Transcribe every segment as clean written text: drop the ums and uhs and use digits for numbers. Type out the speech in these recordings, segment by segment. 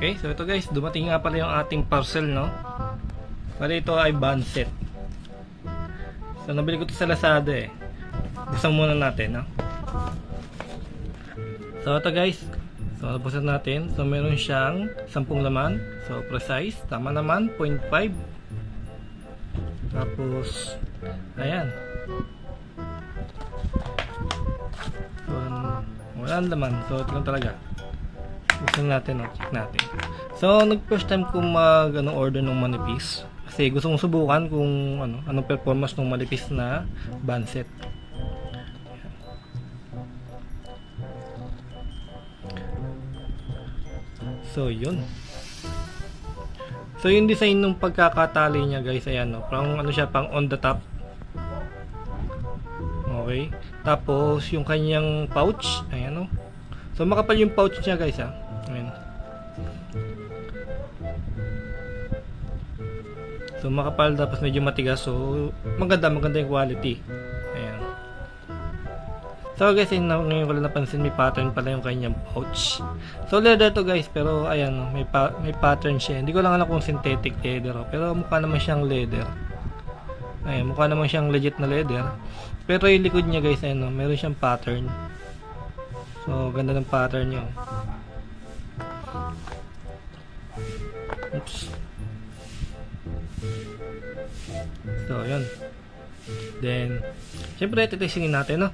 Okay, so ito guys, dumating nga pala yung ating parcel, no? Bali ito ay band set. So nabili ko ito sa Lazada eh. Buksan muna natin, no? So ito guys, so buksan natin. So meron siyang 10 laman. So precise, tama naman, 0.5. Tapos ayan. So walang laman. So ito lang talaga. Buksan natin, no? Check natin. So nag first time ko order ng manipis. Kasi gusto kong subukan kung anong performance ng manipis na band set. So yun. So yung design ng pagkakatali niya guys, ayan, no? Parang siya, pang on the top. Okay. Tapos yung kanyang pouch, ayan, no? So makapal yung pouch niya guys, ha. Ayan. So makapal, tapos medyo matigas. So maganda yung quality. Ayan. So guys, ngayon ko lang napansin, may pattern pala yung kanyang pouch. So leather to guys, pero ayan, no, may pattern siya. Hindi ko lang alam kung synthetic leather, pero mukha naman siyang leather. Ayan, mukha naman siyang legit na leather. Pero yung likod niya guys, ayan, no, meron siyang pattern. So ganda ng pattern niya. Oops. So yun. Then syempre titestingin natin, no?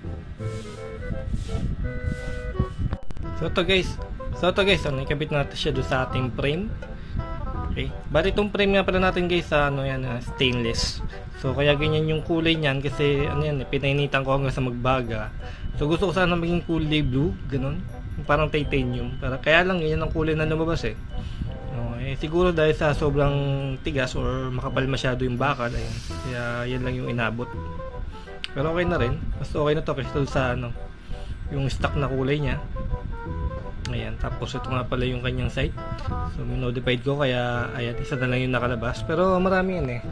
So ito guys, ikabit natin siya doon sa ating frame. Okay. Bali itong frame nga pala natin guys sa stainless. So kaya ganyan yung kulay niyan kasi pinainitan ko hanggang sa magbaga. So gusto ko sana maging kulay blue, ganun. Parang titanium. Kaya lang ganyan ang kulay na lumabas eh. Siguro dahil sa sobrang tigas or makapal masyado yung bakal, ayan. Kaya yan lang yung inabot. Pero okay na rin. Mas okay na to kasi sa yung stock na kulay niya. Ayan, tapos ito nga pala yung kanyang site. So minodified ko, kaya ayan, isa na lang yung nakalabas. Pero marami yan eh.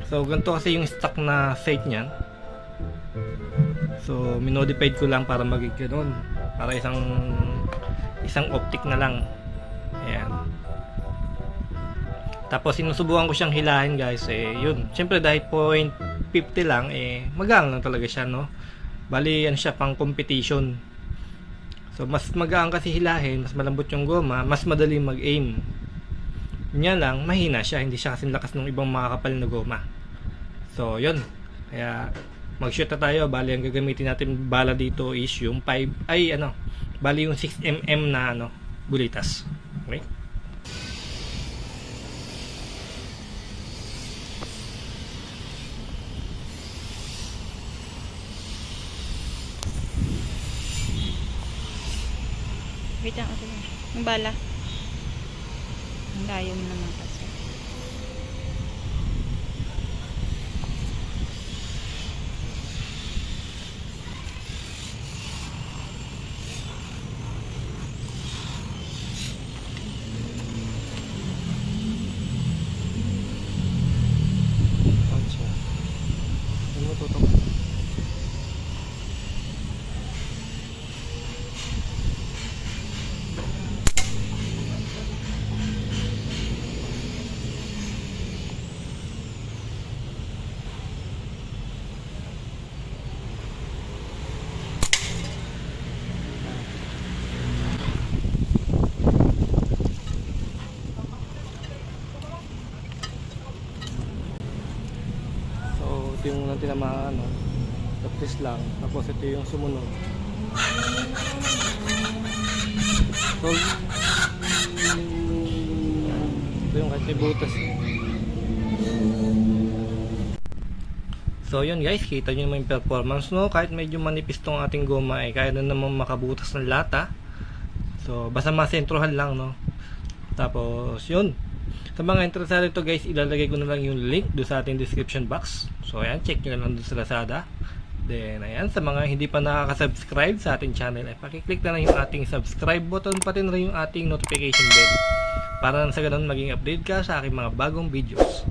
So ganito kasi yung stock na site niyan. So minodified ko lang para maging ganun. Para isang optic na lang. Ayan. Tapos sinusubukan ko siyang hilahin guys, yun. Siyempre dahil 0.50 lang, magaan lang talaga siya, no? Bali siya pang competition. So mas magaan kasi hilahin, mas malambot yung goma, mas madali mag-aim. Nya lang, mahina siya, hindi siya kasing lakas ng ibang makakapal na goma. So yun. Kaya mag-shoot na tayo. Bali ang gagamitin natin bala dito is yung 5 bali yung 6mm na bulitas. Okay? Wait lang, ito lang. Yung bala. Ang layo mo naman kasi. Ito yung tinamaan, tapos lang, tapos ito yung sumunod. So ito yung kasi butas. So yun guys, kita nyo naman yung performance, no? Kahit medyo manipis tong ating goma, kaya na naman makabutas ng lata. So basta masentrohan lang, no? Tapos yun, sa mga interesado ito guys, ilalagay ko na lang yung link doon sa ating description box. So ayan, check nyo na lang doon sa Lazada. Then ayan, sa mga hindi pa nakaka-subscribe sa ating channel, pakiclick na lang yung ating subscribe button, pati na rin yung ating notification bell para sa ganun maging update ka sa aking mga bagong videos.